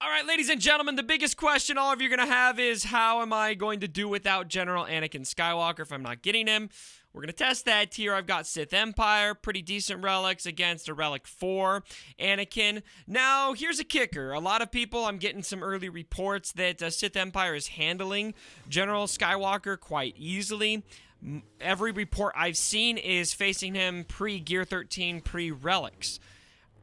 All right, ladies and gentlemen, the biggest question all of you are going to have is how am I going to do without General Anakin Skywalker if I'm not getting him? We're going to test that here. I've got Sith Empire, pretty decent relics against a Relic 4 Anakin. Now, here's a kicker. A lot of people, I'm getting some early reports that Sith Empire is handling General Skywalker quite easily. Every report I've seen is facing him pre-Gear 13, pre-Relics.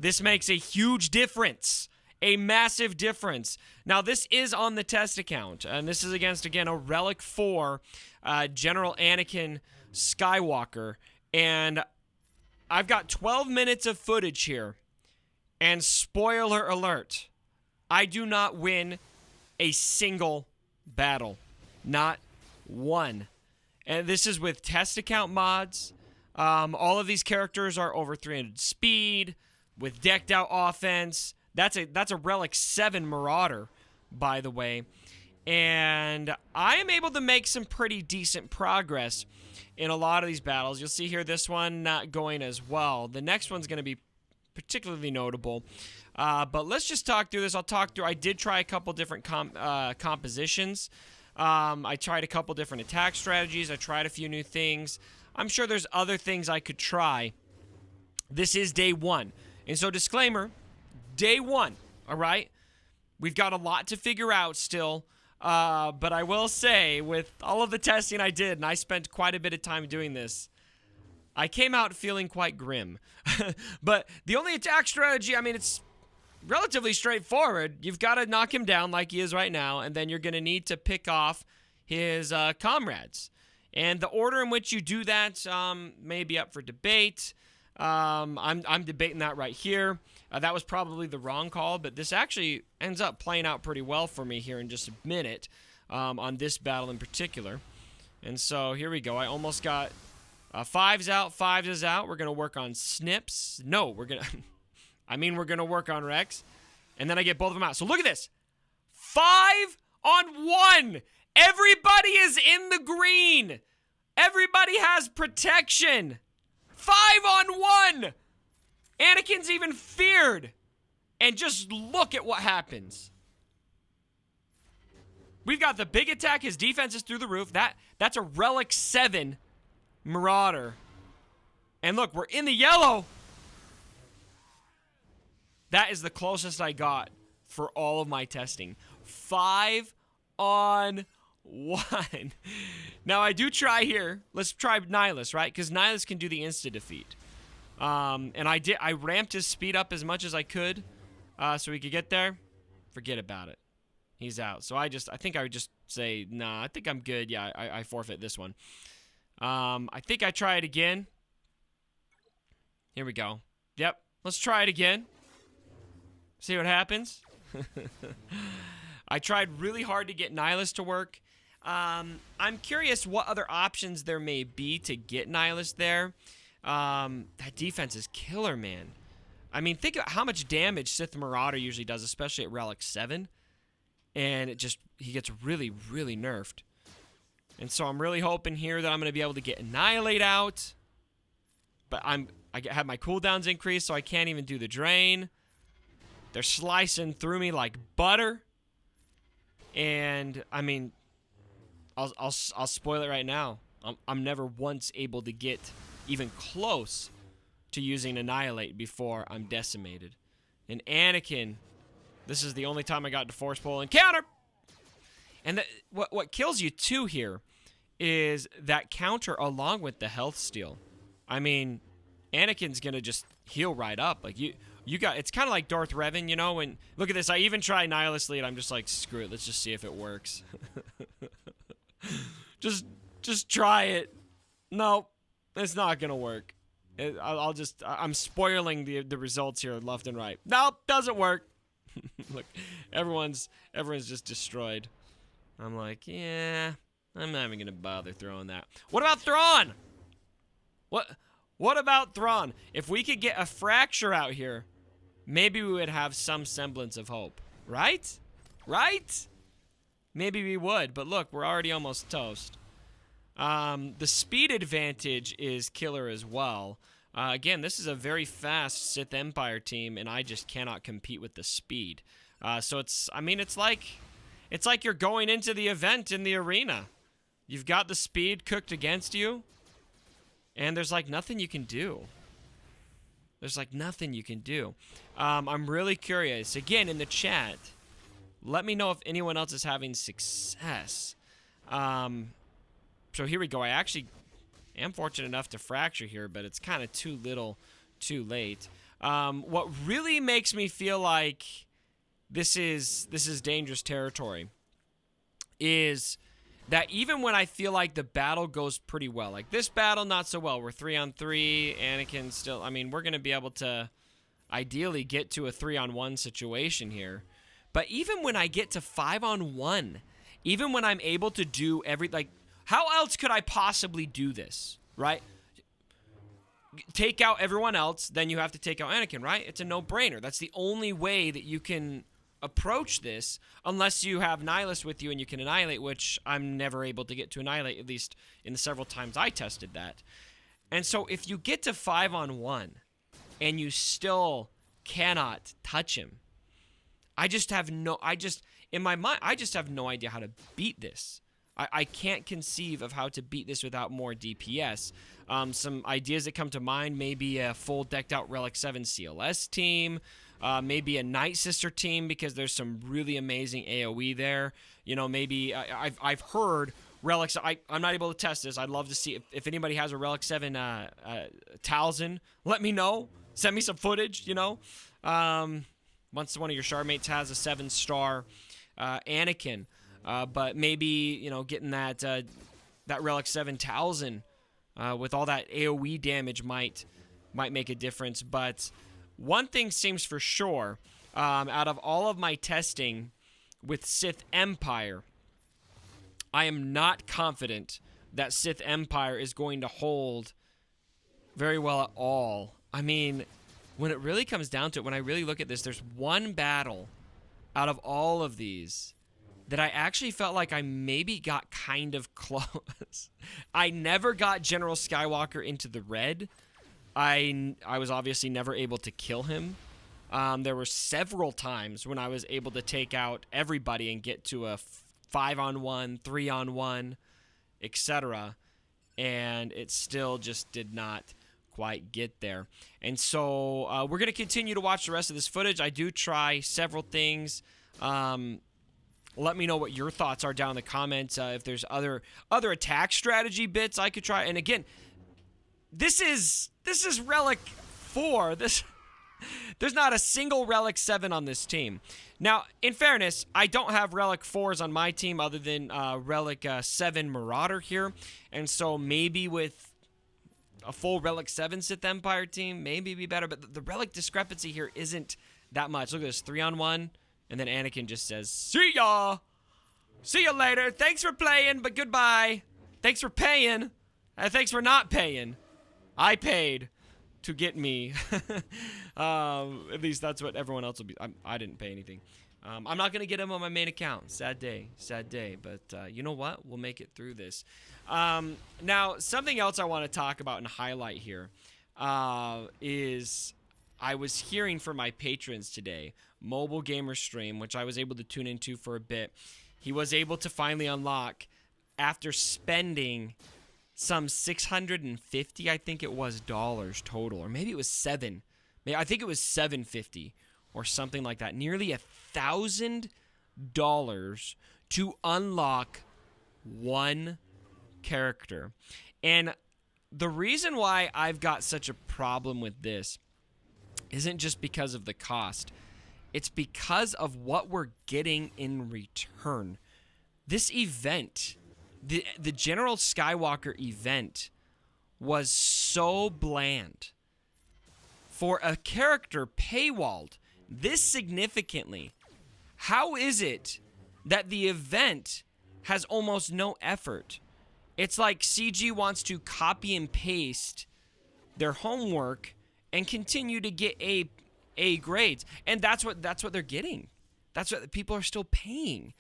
This makes a huge difference. A massive difference. Now, this is on the test account, and this is against, again, a Relic 4 General Anakin Skywalker, and I've got 12 minutes of footage here, and spoiler alert, I do not win a single battle. Not one. And this is with test account mods. All of these characters are over 300 speed, with decked out offense. That's a Relic 7 Marauder, by the way. And I am able to make some pretty decent progress in a lot of these battles. You'll see here this one not going as well. The next one's going to be particularly notable. But let's just talk through this. I did try a couple different compositions. I tried a couple different attack strategies. I tried a few new things. I'm sure there's other things I could try. This is day one. And so disclaimer, day one, all right? We've got a lot to figure out still, but I will say, with all of the testing I did, and I spent quite a bit of time doing this, I came out feeling quite grim. But the only attack strategy, I mean, it's relatively straightforward. You've got to knock him down like he is right now, and then you're going to need to pick off his comrades. And the order in which you do that may be up for debate. I'm debating that right here. That was probably the wrong call, but this actually ends up playing out pretty well for me here in just a minute on this battle in particular. And so here we go. I almost got fives out. Fives is out. We're going to work on snips. No, we're going to... we're going to work on Rex. And then I get both of them out. So look at this. 5 on 1. Everybody is in the green. Everybody has protection. 5 on 1. Anakin's even feared. And just look at what happens. We've got the big attack. His defense is through the roof. That's a Relic 7 Marauder. And look, we're in the yellow. That is the closest I got for all of my testing. 5 on 1. Now, I do try here. Let's try Nihilus, right? Because Nihilus can do the insta-defeat. And I ramped his speed up as much as I could so he could get there. Forget about it. He's out. So I think I would just say, nah, I think I'm good. Yeah, I forfeit this one. I think I try it again. Here we go. Yep, let's try it again. See what happens. I tried really hard to get Nihilus to work. I'm curious what other options there may be to get Nihilus there. That defense is killer, man. I mean, think about how much damage Sith Marauder usually does, especially at Relic 7. And he gets really, really nerfed. And so I'm really hoping here that I'm going to be able to get Annihilate out. But I have my cooldowns increased, so I can't even do the drain. They're slicing through me like butter. And, I mean, I'll spoil it right now. I'm never once able to get even close to using Annihilate before I'm decimated. And Anakin, this is the only time I got to force pull and counter. And what kills you too here is that counter along with the health steal. I mean, Anakin's gonna just heal right up. Like you got, it's kind of like Darth Revan, you know. And look at this. I even tried Nihilus lead. I'm just like, screw it. Let's just see if it works. just try it. Nope, it's not gonna work. I'm spoiling the results here left and right. Nope, doesn't work. Look, everyone's just destroyed. I'm like, yeah, I'm not even gonna bother throwing that. What about Thrawn? What about Thrawn? If we could get a fracture out here, maybe we would have some semblance of hope. Right? Right? Maybe we would, but look, we're already almost toast. The speed advantage is killer as well. Again, this is a very fast Sith Empire team, and I just cannot compete with the speed. So I mean, it's like you're going into the event in the arena. You've got the speed cooked against you, and there's like nothing you can do. There's like nothing you can do. I'm really curious. Again, in the chat, let me know if anyone else is having success. So here we go. I actually am fortunate enough to fracture here, but it's kind of too little, too late. What really makes me feel like this is dangerous territory is that even when I feel like the battle goes pretty well, like this battle, not so well. We're 3-on-3. Anakin still, I mean, we're going to be able to ideally get to a 3-on-1 situation here. But even when I get to 5-on-1, even when I'm able to do like, how else could I possibly do this, right? Take out everyone else, then you have to take out Anakin, right? It's a no-brainer. That's the only way that you can approach this, unless you have Nihilus with you and you can annihilate, which I'm never able to get to annihilate, at least in the several times I tested that. And so if you get to 5-on-1 and you still cannot touch him, in my mind, I just have no idea how to beat this. I can't conceive of how to beat this without more DPS. Some ideas that come to mind, maybe a full decked out Relic 7 CLS team, maybe a Night Sister team, because there's some really amazing AoE there. You know, maybe I've heard Relics. I'm not able to test this. I'd love to see if anybody has a Relic 7 Talzin. Let me know. Send me some footage, you know. Once one of your shard mates has a 7-star Anakin. But maybe, you know, getting that Relic 7 Talzin with all that AoE damage might make a difference. But one thing seems for sure, out of all of my testing with Sith Empire, I am not confident that Sith Empire is going to hold very well at all. I mean, when it really comes down to it, when I really look at this, there's one battle out of all of these that I actually felt like I maybe got kind of close. I never got General Skywalker into the red. I was obviously never able to kill him. There were several times when I was able to take out everybody and get to a 5-on-1, 3-on-1, etc. And it still just did not quite get there. And so we're going to continue to watch the rest of this footage. I do try several things. Let me know what your thoughts are down in the comments. If there's other attack strategy bits I could try. And again, this is Relic 4. There's not a single Relic 7 on this team. Now, in fairness, I don't have Relic 4s on my team other than Relic 7 Marauder here. And so maybe with a full Relic 7 Sith Empire team, maybe it'd be better. But the Relic discrepancy here isn't that much. Look at this, 3-on-1. And then Anakin just says, "See ya! See you later. Thanks for playing, but goodbye. Thanks for paying. Thanks for not paying. I paid to get me." At least that's what everyone else will be. I didn't pay anything. I'm not going to get him on my main account. Sad day. Sad day. But you know what? We'll make it through this. Now, something else I want to talk about and highlight here is I was hearing from my patrons today, Mobile Gamer Stream, which I was able to tune into for a bit. He was able to finally unlock after spending some 650, I think it was, dollars total, or maybe it was $7. I think it was $750 or something like that. Nearly $1,000 to unlock one character. And the reason why I've got such a problem with this isn't just because of the cost. It's because of what we're getting in return. This event, the General Skywalker event, was so bland. For a character paywalled this significantly, how is it that the event has almost no effort? It's like CG wants to copy and paste their homework and continue to get A grades, and that's what they're getting. That's what people are still paying,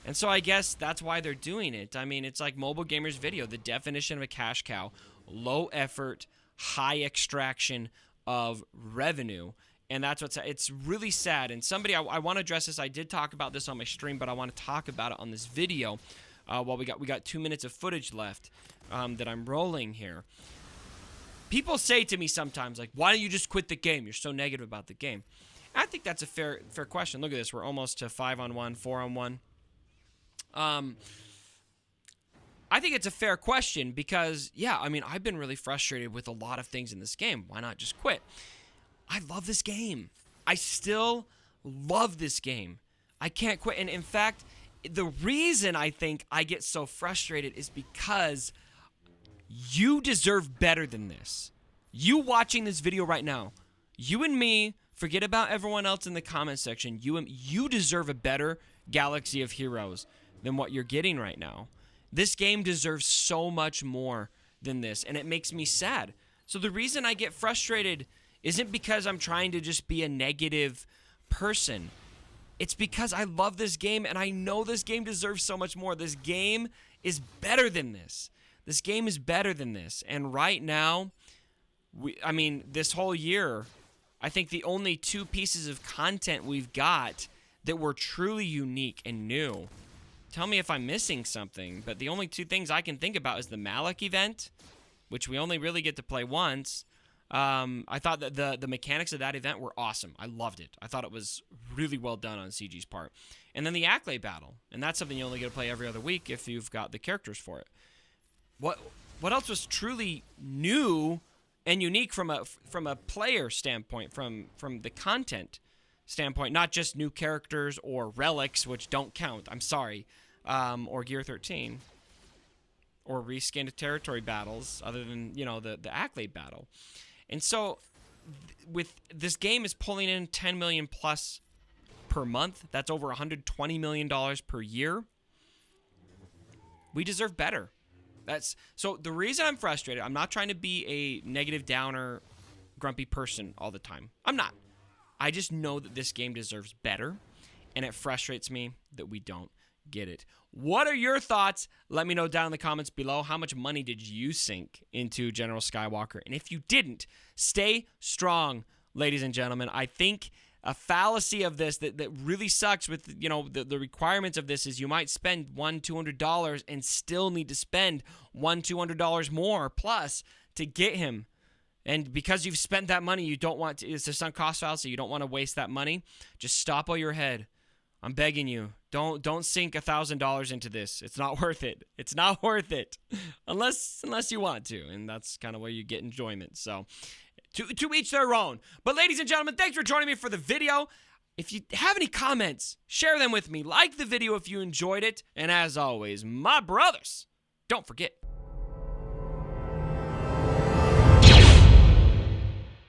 and so I guess that's why they're doing it. I mean, it's like Mobile Gamer's video, the definition of a cash cow: low effort, high extraction of revenue. And that's it's really sad. And somebody, I want to address this. I did talk about this on my stream, but I want to talk about it on this video. While we got 2 minutes of footage left that I'm rolling here. People say to me sometimes, like, why don't you just quit the game? You're so negative about the game. I think that's a fair question. Look at this. We're almost to 5-on-1, 4-on-1. I think it's a fair question because, yeah, I mean, I've been really frustrated with a lot of things in this game. Why not just quit? I love this game. I still love this game. I can't quit. And in fact, the reason I think I get so frustrated is because you deserve better than this. You watching this video right now, you and me, forget about everyone else in the comment section. You deserve a better Galaxy of Heroes than what you're getting right now. This game deserves so much more than this, and it makes me sad. So the reason I get frustrated isn't because I'm trying to just be a negative person. It's because I love this game, and I know this game deserves so much more. This game is better than this. This game is better than this. And right now, this whole year, I think the only 2 pieces of content we've got that were truly unique and new. Tell me if I'm missing something, but the only 2 things I can think about is the Malik event, which we only really get to play once. I thought that the mechanics of that event were awesome. I loved it. I thought it was really well done on CG's part. And then the Acklay battle, and that's something you only get to play every other week if you've got the characters for it. What else was truly new and unique from a player standpoint, from the content standpoint, not just new characters or relics, which don't count. I'm sorry. Or Gear 13, or reskinned territory battles, other than, you know, the Acklay battle. And so, with this game is pulling in 10 million plus per month. That's over $120 million per year. We deserve better. So the reason I'm frustrated, I'm not trying to be a negative downer, grumpy person all the time. I'm not. I just know that this game deserves better, and it frustrates me that we don't get it. What are your thoughts? Let me know down in the comments below. How much money did you sink into General Skywalker? And if you didn't, stay strong, ladies and gentlemen. I think a fallacy of this that really sucks with, you know, the requirements of this is you might spend $200 and still need to spend $200 more plus to get him. And because you've spent that money, you don't want to, it's a sunk cost fallacy, you don't want to waste that money. Just stop while you're ahead. I'm begging you. Don't sink $1,000 into this. It's not worth it. It's not worth it. Unless you want to. And that's kind of where you get enjoyment. So to each their own. But ladies and gentlemen, thanks for joining me for the video. If you have any comments, share them with me. Like the video if you enjoyed it. And as always, my brothers, don't forget,